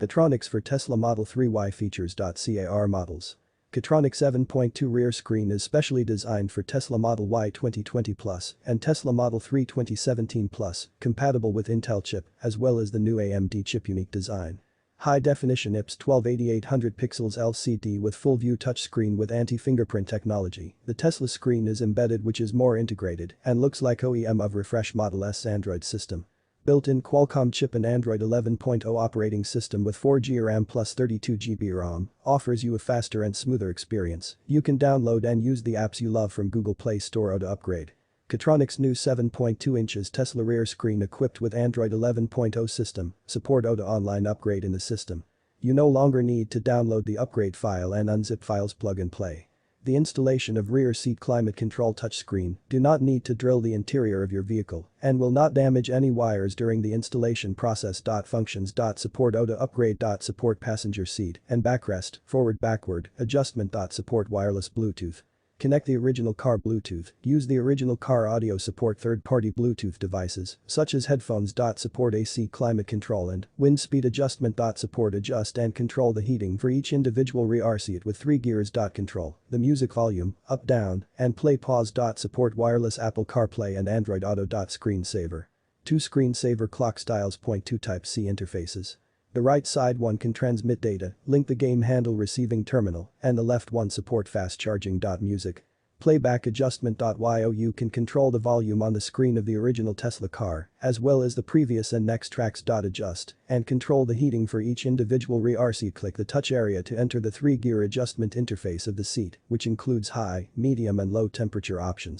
CATRONICS for Tesla Model 3 Y features. CAR models. CATRONICS 7.2 rear screen is specially designed for Tesla Model Y 2020 Plus and Tesla Model 3 2017 Plus, compatible with Intel chip as well as the new AMD chip unique design. High-definition IPS 128800 pixels LCD with full-view touchscreen with anti-fingerprint technology. The Tesla screen is embedded, which is more integrated and looks like OEM of refresh Model S Android system. Built-in Qualcomm chip and Android 11.0 operating system with 4GB RAM plus 32GB ROM offers you a faster and smoother experience. You can download and use the apps you love from Google Play Store to upgrade. CATRONICS new 7.2 inches Tesla rear screen equipped with Android 11.0 system, support OTA online upgrade in the system. You no longer need to download the upgrade file and unzip files, plug and play. The installation of rear seat climate control touchscreen do not need to drill the interior of your vehicle and will not damage any wires during the installation process. Functions. Support OTA upgrade. Support passenger seat and backrest, forward backward, adjustment. Support wireless Bluetooth. Connect the original car Bluetooth. Use the original car audio. Support third-party Bluetooth devices such as headphones. Support AC climate control and wind speed adjustment. Support adjust and control the heating for each individual rear seat with 3 gears. Control the music volume, up down, and play pause. Support wireless Apple CarPlay and Android Auto. Screensaver. 2 screensaver clock styles. 2 Type-C interfaces. The right side one can transmit data, link the game handle receiving terminal, and the left one support fast charging. Music. Playback adjustment. You can control the volume on the screen of the original Tesla car, as well as the previous and next tracks. Adjust and control the heating for each individual rear seat. Click the touch area to enter the 3-gear adjustment interface of the seat, which includes high, medium and low temperature options.